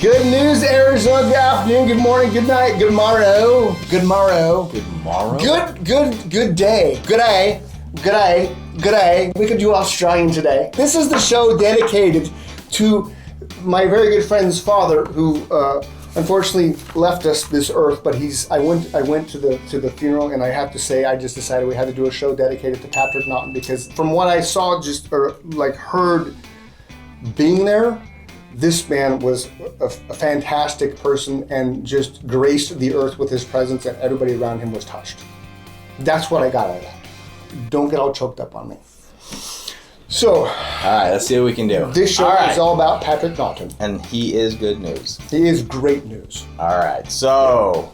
Good news, Arizona. Good afternoon, good morning, good night, good morrow. Good morrow. Good morrow? Good day. Good day. We could do Australian today. This is the show dedicated to my very good friend's father, who unfortunately left us this earth. But I went to the funeral, and I have to say, I just decided we had to do a show dedicated to Patrick Naughton, because from what I saw, heard being there, this man was a fantastic person and just graced the earth with his presence, and everybody around him was touched. That's what I got out of that. Don't get all choked up on me. So, all right, let's see what we can do. This show is all about Patrick Naughton. And he is good news. He is great news. All right, so,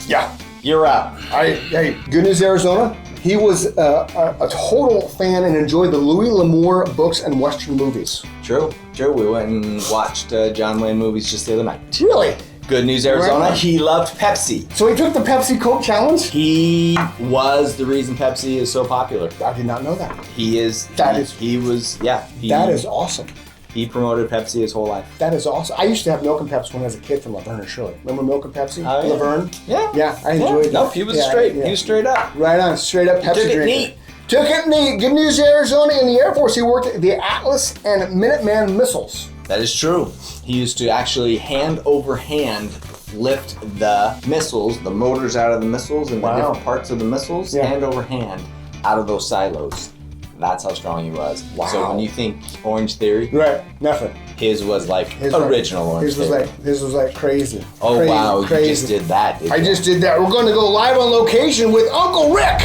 yeah, you're up. Hey, good news, Arizona. He was a total fan and enjoyed the Louis L'Amour books and Western movies. True. We went and watched John Wayne movies just the other night. Really? Good news, Arizona. He loved Pepsi. So he took the Pepsi Coke challenge? He was the reason Pepsi is so popular. I did not know that. He is. That is awesome. He promoted Pepsi his whole life. That is awesome. I used to have Milk and Pepsi when I was a kid from Laverne and Shirley. Remember Milk and Pepsi? Oh, yeah. Laverne? Yeah. Yeah, I enjoyed that. Nope, he was straight. Yeah. He was straight up. Right on, straight up Pepsi drinker. Neat. Took it neat. Good news, Arizona. In the Air Force, he worked at the Atlas and Minuteman missiles. That is true. He used to actually hand over hand lift the missiles, the motors out of the missiles and the different parts of the missiles, hand over hand out of those silos. That's how strong he was. Wow. So when you think Orange Theory, right, nothing. His was like original Orange Theory. His was like crazy. Oh crazy, wow, crazy. You just did that. I just did that. We're going to go live on location with Uncle Rick.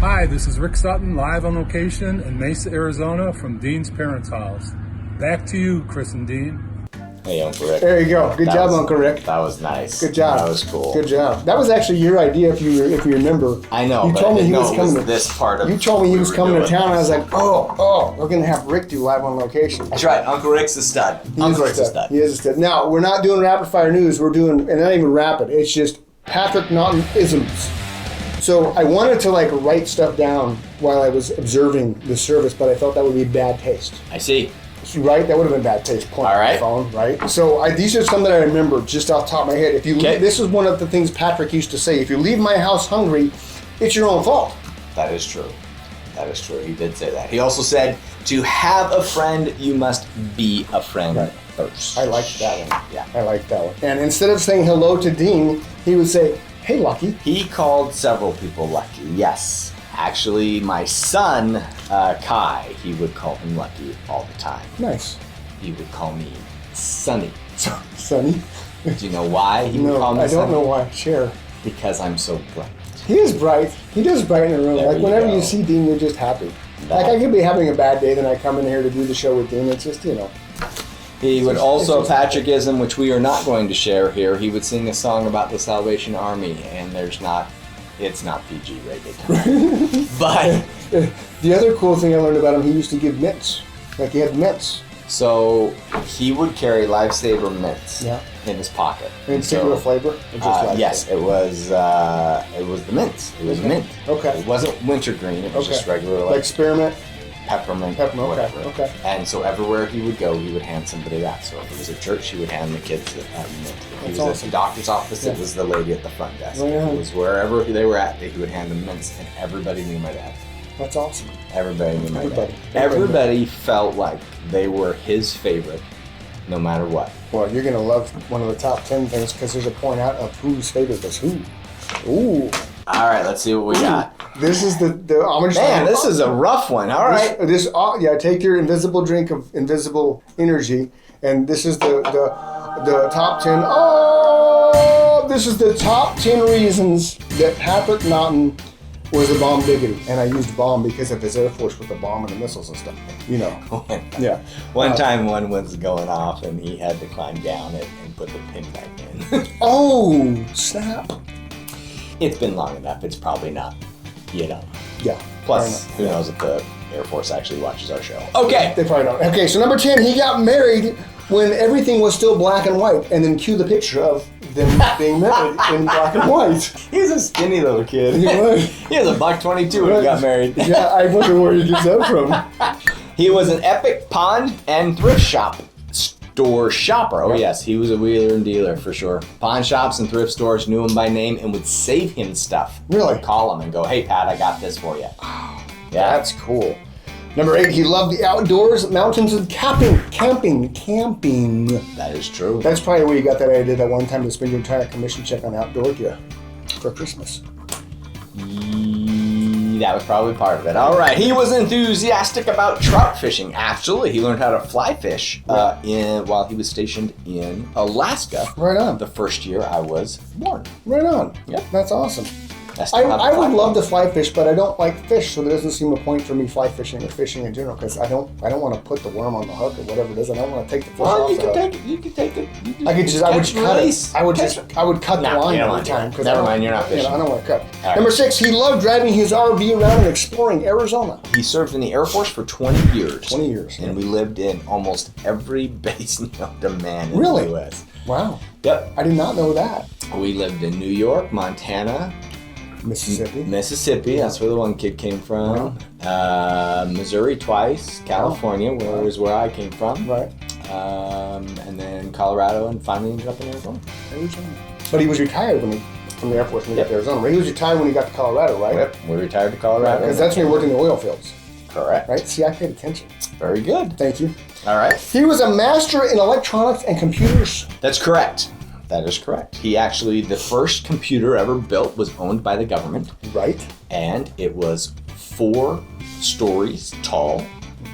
Hi, this is Rick Sutton, live on location in Mesa, Arizona from Dean's parents' house. Back to you, Chris and Dean. Hey, Uncle Rick. There you go. Good job, Uncle Rick. That was nice. Good job. That was cool. Good job. That was actually your idea, if you remember. I know. You told me he was coming. This part of. You told me he was coming to town, and I was like, oh, we're gonna have Rick do live on location. That's right. Uncle Rick's a stud. Uncle Rick's a stud. He is a stud. Now we're not doing rapid fire news. We're doing, and not even rapid. It's just Patrick Naughton isms. So I wanted to write stuff down while I was observing the service, but I felt that would be bad taste. I see. Right? That would have been bad taste. Point on the phone, right? So these are some that I remember just off the top of my head. If you this is one of the things Patrick used to say. If you leave my house hungry, it's your own fault. That is true. He did say that. He also said, to have a friend, you must be a friend first. I like that one. Yeah. I like that one. And instead of saying hello to Dean, he would say, hey, Lucky. He called several people Lucky, yes. Actually, my son, Kai, he would call him Lucky all the time. Nice. He would call me Sonny. Sonny? Do you know why he would call me Sonny? I don't know why. Share. Because I'm so bright. He is bright. He does brighten the room. Whenever you see Dean, you're just happy. I could be having a bad day, then I come in here to do the show with Dean. It's just, He would also, Patrickism, which we are not going to share here, he would sing a song about the Salvation Army, and it's not PG rated. But the other cool thing I learned about him, he used to give mints. He had mints. So he would carry Lifesaver mints in his pocket. Any particular flavor? Yes, it was the mints. It was mint. Okay. It wasn't wintergreen. It was just regular like spearmint. Peppermint, whatever. Okay. And so everywhere he would go, he would hand somebody that. So if it was a church, he would hand the kids mint. If he was at the doctor's office, it was the lady at the front desk. If it was wherever they were at, he would hand them mints, and everybody knew my dad. That's awesome. Everybody knew my dad. Everybody felt like they were his favorite, no matter what. Well, you're going to love one of the top 10 things, because there's a point out of whose favorite was who. Ooh. All right, let's see what we got. This is the homage. Man, this is a rough one. All right. Take your invisible drink of invisible energy, and this is the top 10. Oh, this is the top 10 reasons that Patrick Naughton was a bomb diggity, and I used bomb because of his Air Force with the bomb and the missiles and stuff. One time one was going off, and he had to climb down it and put the pin back in. Oh, snap. It's been long enough. It's probably not, Yeah. Plus, who knows if the Air Force actually watches our show. Okay. They probably don't. Okay, so number 10, he got married when everything was still black and white, and then cue the picture of them being married in black and white. He was a skinny little kid. He was. He was $1.22 when he got married. Yeah, I wonder where he gets that from. He was an epic pond and thrift shop outdoor shopper. Oh yes, he was a wheeler and dealer for sure. Pawn shops and thrift stores knew him by name and would save him stuff. Really? Would call him and go, "Hey Pat, I got this for you." Yeah, that's cool. Number 8, he loved the outdoors, mountains, and camping. That is true. That's probably where you got that idea that one time to spend your entire commission check on outdoor gear for Christmas. That was probably part of it. All right. He was enthusiastic about trout fishing. Absolutely. He learned how to fly fish while he was stationed in Alaska. Right on. The first year I was born. Right on. Yep. That's awesome. I would love to fly fish, but I don't like fish, so there doesn't seem a point for me fly fishing or fishing in general because I don't want to put the worm on the hook or whatever it is. I don't want to take the fish off. You can take it. I would cut the line every time. Never mind, you're not fishing. I don't want to cut. Right. Number 6, he loved driving his RV around and exploring Arizona. He served in the Air Force for 20 years. 20 years. And we lived in almost every base known to man in Really? the U.S. Wow. Yep. I did not know that. We lived in New York, Montana, Mississippi. That's where the one kid came from. Missouri twice. California, where I came from. Right. And then Colorado, and finally ended up in Arizona. But he was retired from the Air Force when he got to Arizona. Right? He was retired when he got to Colorado, right? Yep. We retired to Colorado. Because that's when he worked in the oil fields. Correct. Right? See, I paid attention. Very good. Thank you. All right. He was a master in electronics and computers. That's correct. That is correct. The first computer ever built was owned by the government. Right. And it was 4 stories tall.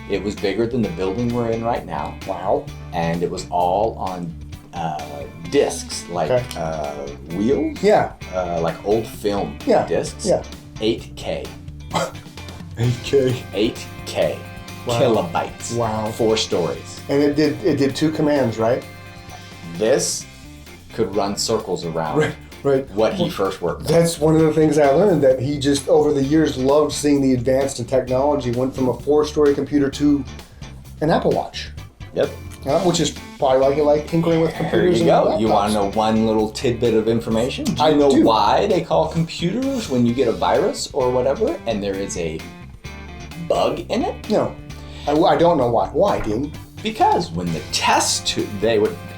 It was bigger than the building we're in right now. Wow. And it was all on discs, like wheels. Yeah. Like old film discs. Yeah. 8K. 8K. 8K. Wow. Kilobytes. Wow. 4 stories. And it did 2 commands, right? This could run circles around what he first worked on. That's one of the things I learned, that he just over the years loved seeing the advance in technology. Went from a 4-story computer to an Apple Watch. Yep. Which is probably why you like tinkering with computers. There you go. You want to know one little tidbit of information? Do you know why they call computers when you get a virus or whatever and there is a bug in it? No. I don't know why. Why, Dean? Because when the test tube,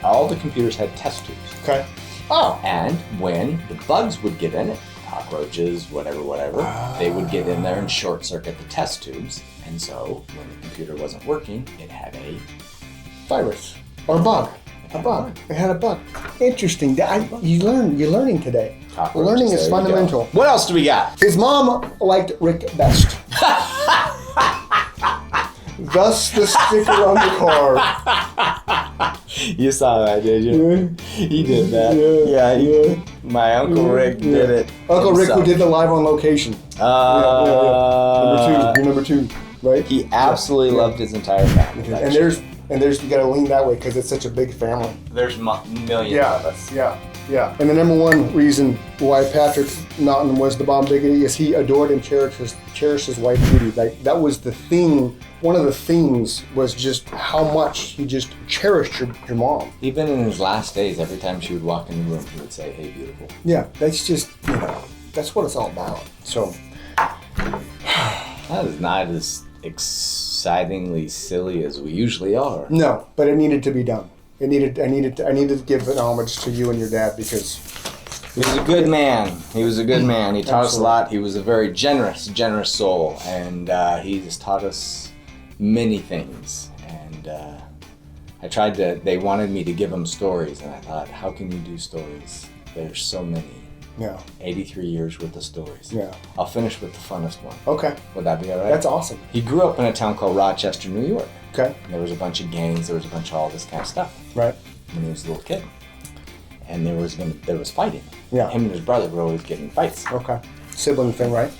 all the computers had test tubes. Okay. Oh. And when the bugs would get in it, cockroaches, whatever, they would get in there and short circuit the test tubes. And so when the computer wasn't working, it had a virus or bug. A bug. It had a bug. Interesting. You're learning today. Learning is fundamental. What else do we got? His mom liked Rick best. Thus the sticker on the car. You saw that, did you? He did that. Yeah. My Uncle Rick did it. Uncle Rick who did the live on location. Number two, right? He absolutely loved his entire family. And there's you gotta lean that way because it's such a big family. There's millions of us. Yeah. And the number one reason why Patrick Naughton was the bomb diggity is he adored and cherished his wife Judy. Like that was the thing. One of the things was just how much he just cherished your mom. Even in his last days, every time she would walk in the room, he would say, "Hey, beautiful." Yeah, that's just that's what it's all about. So that is not as excitingly silly as we usually are. No, but it needed to be done. I needed to give an homage to you and your dad because he was a good man. He taught us a lot. He was a very generous soul, and he just taught us many things. And they wanted me to give them stories, and I thought, how can you do stories? There's so many. Yeah. 83 years worth of stories. Yeah. I'll finish with the funnest one. Okay. Would that be all right? That's awesome. He grew up in a town called Rochester, New York. Okay. And there was a bunch of gangs. There was a bunch of all this kind of stuff. Right. When he was a little kid. And there was fighting. Yeah. Him and his brother were always getting fights. Okay. Sibling thing, right?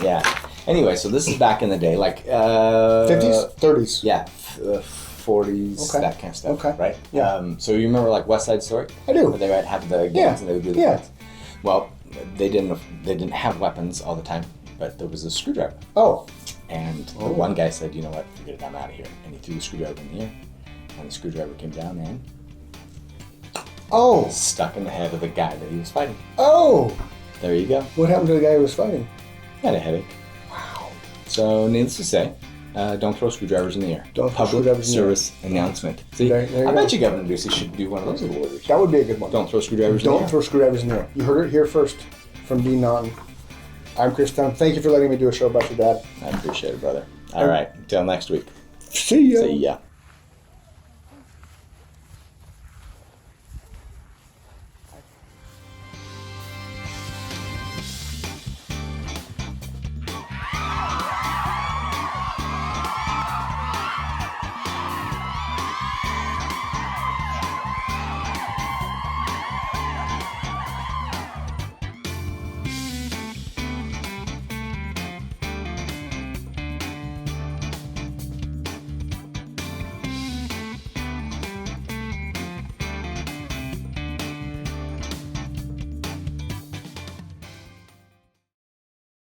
Yeah. Anyway, so this is back in the day, like 50s, 30s. Yeah, 40s, that kind of stuff. Okay. Right. Yeah. So you remember like West Side Story? I do. Where they would have the gangs and they would do the fights. Well, they didn't have weapons all the time, but there was a screwdriver. Oh. And the one guy said, "You know what? Forget it. I'm out of here." And he threw the screwdriver in the air, and the screwdriver came down and stuck in the head of the guy that he was fighting. Oh. There you go. What happened to the guy who was fighting? He had a headache. Wow. So, needless to say, Don't throw screwdrivers in the air. Don't throw Public screwdrivers in the air. service announcement. See, There you I go. bet you Governor Ducey should do one of those little orders. That would be a good one. Don't throw screwdrivers in the air. Don't throw screwdrivers in there. You heard it here first from Dean Naughton. I'm Chris Dunham. Thank you for letting me do a show about your dad. I appreciate it, brother. All right. Until next week. See ya. See ya.